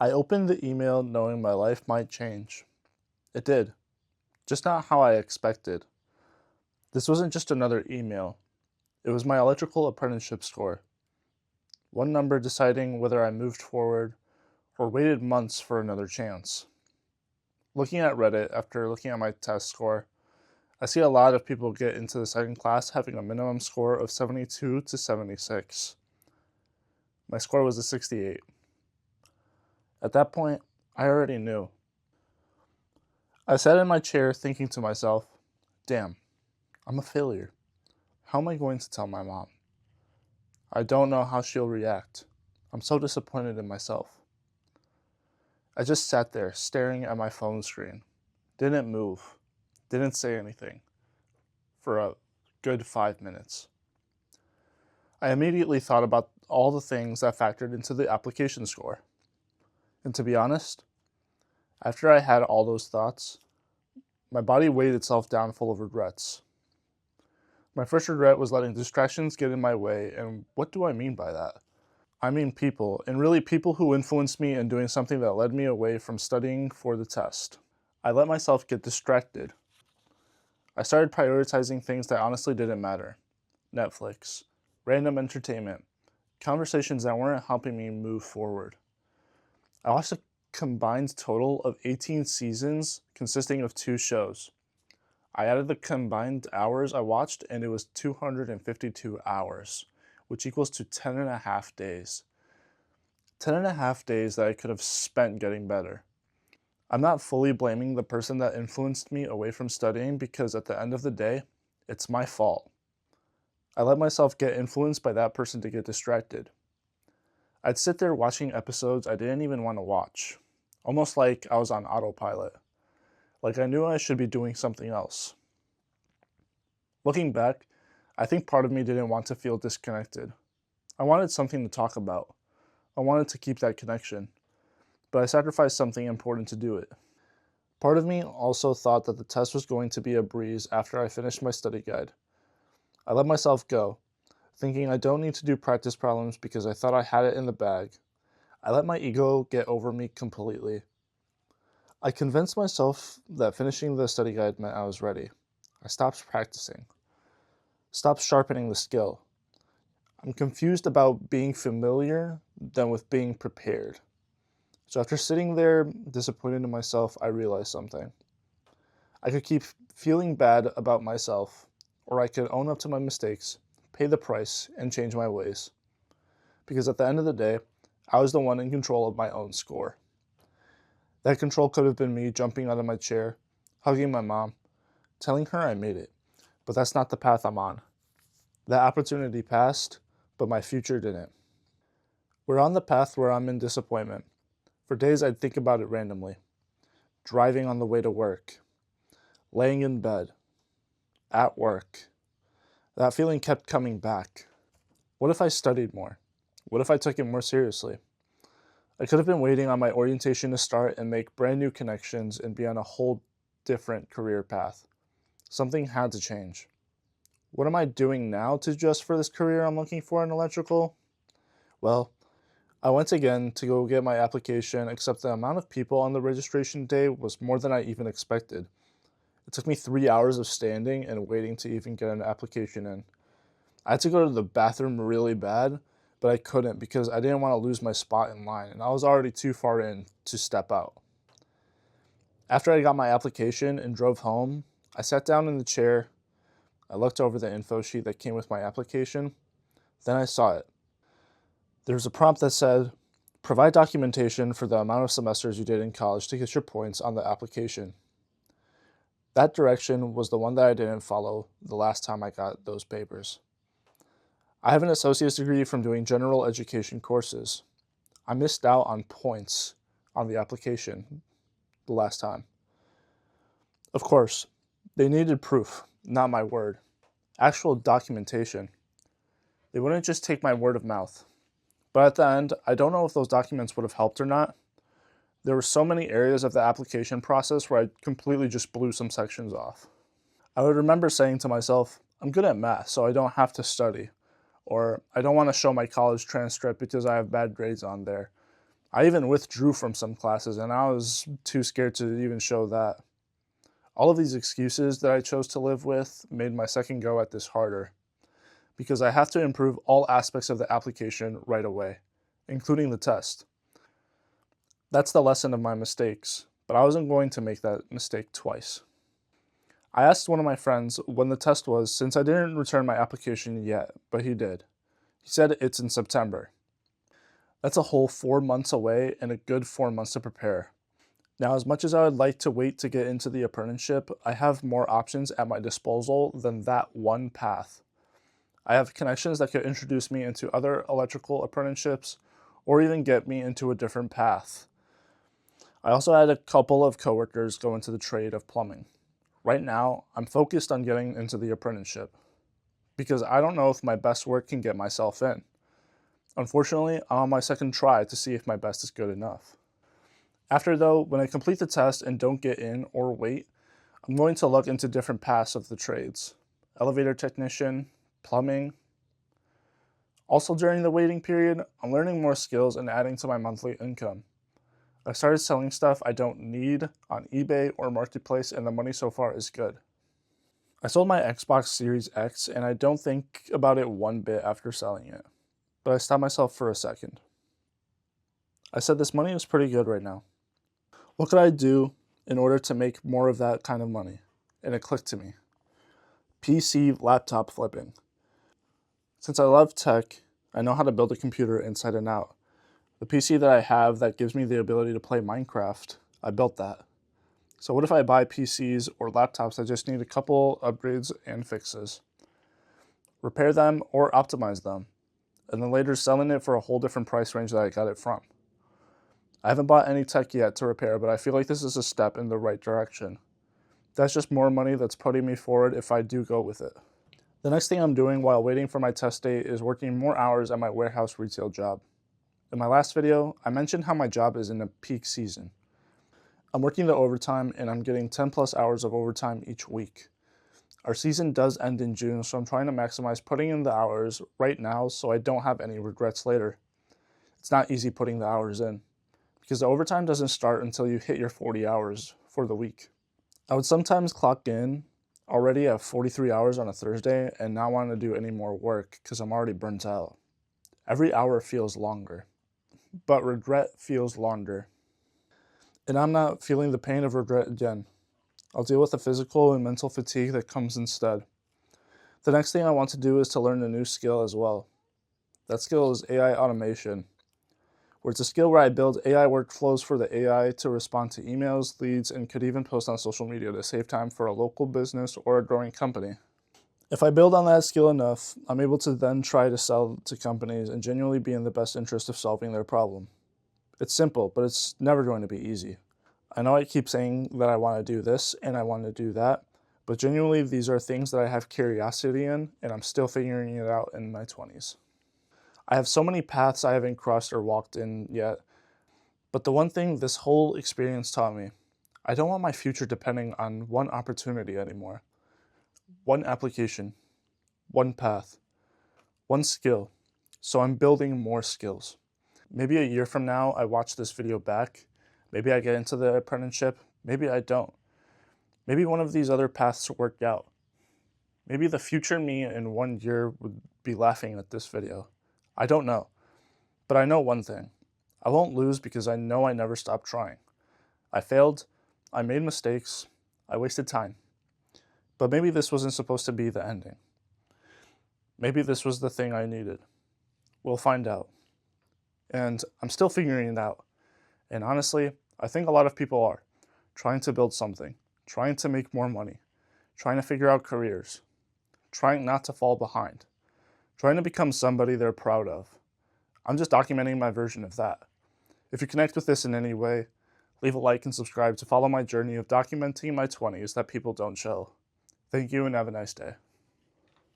I opened the email knowing my life might change. It did, just not how I expected. This wasn't just another email, it was my electrical apprenticeship score. One number deciding whether I moved forward or waited months for another chance. Looking at Reddit after looking at my test score, I see a lot of people get into the second class having a minimum score of 72 to 76. My score was a 68. At that point, I already knew. I sat in my chair thinking to myself, damn, I'm a failure. How am I going to tell my mom? I don't know how she'll react. I'm so disappointed in myself. I just sat there staring at my phone screen. Didn't move. Didn't say anything. For a good 5 minutes. I immediately thought about all the things that factored into the application score. And to be honest, after I had all those thoughts, my body weighed itself down full of regrets. My first regret was letting distractions get in my way, and what do I mean by that? I mean people, and really people who influenced me in doing something that led me away from studying for the test. I let myself get distracted. I started prioritizing things that honestly didn't matter. Netflix, random entertainment, conversations that weren't helping me move forward. I watched a combined total of 18 seasons consisting of 2 shows. I added the combined hours I watched and it was 252 hours, which equals to 10 and a half days. 10 and a half days that I could have spent getting better. I'm not fully blaming the person that influenced me away from studying because at the end of the day, it's my fault. I let myself get influenced by that person to get distracted. I'd sit there watching episodes I didn't even want to watch, almost like I was on autopilot, like I knew I should be doing something else. Looking back, I think part of me didn't want to feel disconnected. I wanted something to talk about. I wanted to keep that connection, but I sacrificed something important to do it. Part of me also thought that the test was going to be a breeze after I finished my study guide. I let myself go, thinking I don't need to do practice problems because I thought I had it in the bag. I let my ego get over me completely. I convinced myself that finishing the study guide meant I was ready. I stopped practicing, stopped sharpening the skill. I'm confused about being familiar than with being prepared. So after sitting there disappointed in myself, I realized something. I could keep feeling bad about myself, or I could own up to my mistakes, pay the price, and change my ways. Because at the end of the day, I was the one in control of my own score. That control could have been me jumping out of my chair, hugging my mom, telling her I made it. But that's not the path I'm on. That opportunity passed, but my future didn't. We're on the path where I'm in disappointment. For days I'd think about it randomly. Driving on the way to work. Laying in bed. At work. That feeling kept coming back. What if I studied more? What if I took it more seriously? I could have been waiting on my orientation to start and make brand new connections and be on a whole different career path. Something had to change. What am I doing now to adjust for this career I'm looking for in electrical? Well, I went again to go get my application, except the amount of people on the registration day was more than I even expected. It took me 3 hours of standing and waiting to even get an application in. I had to go to the bathroom really bad, but I couldn't because I didn't want to lose my spot in line, and I was already too far in to step out. After I got my application and drove home, I sat down in the chair. I looked over the info sheet that came with my application. Then I saw it. There was a prompt that said, provide documentation for the amount of semesters you did in college to get your points on the application. That direction was the one that I didn't follow the last time I got those papers. I have an associate's degree from doing general education courses. I missed out on points on the application the last time. Of course, they needed proof, not my word. Actual documentation. They wouldn't just take my word of mouth. But at the end, I don't know if those documents would have helped or not. There were so many areas of the application process where I completely just blew some sections off. I would remember saying to myself, I'm good at math, so I don't have to study. Or I don't want to show my college transcript because I have bad grades on there. I even withdrew from some classes, and I was too scared to even show that. All of these excuses that I chose to live with made my second go at this harder, because I have to improve all aspects of the application right away, including the test. That's the lesson of my mistakes, but I wasn't going to make that mistake twice. I asked one of my friends when the test was, since I didn't return my application yet, but he did. He said it's in September. That's a whole 4 months away and a good 4 months to prepare. Now, as much as I would like to wait to get into the apprenticeship, I have more options at my disposal than that one path. I have connections that could introduce me into other electrical apprenticeships or even get me into a different path. I also had a couple of coworkers go into the trade of plumbing. Right now, I'm focused on getting into the apprenticeship because I don't know if my best work can get myself in. Unfortunately, I'm on my second try to see if my best is good enough. After though, when I complete the test and don't get in or wait, I'm going to look into different paths of the trades. Elevator technician, plumbing. Also during the waiting period, I'm learning more skills and adding to my monthly income. I started selling stuff I don't need on eBay or Marketplace, and the money so far is good. I sold my Xbox Series X and I don't think about it one bit after selling it, but I stopped myself for a second. I said this money is pretty good right now. What could I do in order to make more of that kind of money? And it clicked to me. PC laptop flipping. Since I love tech, I know how to build a computer inside and out. The PC that I have that gives me the ability to play Minecraft, I built that. So what if I buy PCs or laptops that just need a couple upgrades and fixes? Repair them or optimize them, and then later selling it for a whole different price range that I got it from. I haven't bought any tech yet to repair, but I feel like this is a step in the right direction. That's just more money that's putting me forward if I do go with it. The next thing I'm doing while waiting for my test date is working more hours at my warehouse retail job. In my last video, I mentioned how my job is in a peak season. I'm working the overtime and I'm getting 10 plus hours of overtime each week. Our season does end in June, so I'm trying to maximize putting in the hours right now so I don't have any regrets later. It's not easy putting the hours in, because the overtime doesn't start until you hit your 40 hours for the week. I would sometimes clock in already at 43 hours on a Thursday and not want to do any more work because I'm already burnt out. Every hour feels longer, but regret feels longer. And I'm not feeling the pain of regret again. I'll deal with the physical and mental fatigue that comes instead. The next thing I want to do is to learn a new skill as well. That skill is AI automation, where it's a skill where I build AI workflows for the AI to respond to emails, leads, and could even post on social media to save time for a local business or a growing company. If I build on that skill enough, I'm able to then try to sell to companies and genuinely be in the best interest of solving their problem. It's simple, but it's never going to be easy. I know I keep saying that I want to do this and I want to do that, but genuinely these are things that I have curiosity in and I'm still figuring it out in my 20s. I have so many paths I haven't crossed or walked in yet, but the one thing this whole experience taught me, I don't want my future depending on one opportunity anymore. One application, one path, one skill. So I'm building more skills. Maybe a year from now, I watch this video back. Maybe I get into the apprenticeship. Maybe I don't. Maybe one of these other paths worked out. Maybe the future me in 1 year would be laughing at this video. I don't know. But I know one thing. I won't lose because I know I never stopped trying. I failed. I made mistakes. I wasted time. But maybe this wasn't supposed to be the ending. Maybe this was the thing I needed. We'll find out. And I'm still figuring it out. And honestly, I think a lot of people are trying to build something, trying to make more money, trying to figure out careers, trying not to fall behind, trying to become somebody they're proud of. I'm just documenting my version of that. If you connect with this in any way, leave a like and subscribe to follow my journey of documenting my 20s that people don't show. Thank you and have a nice day.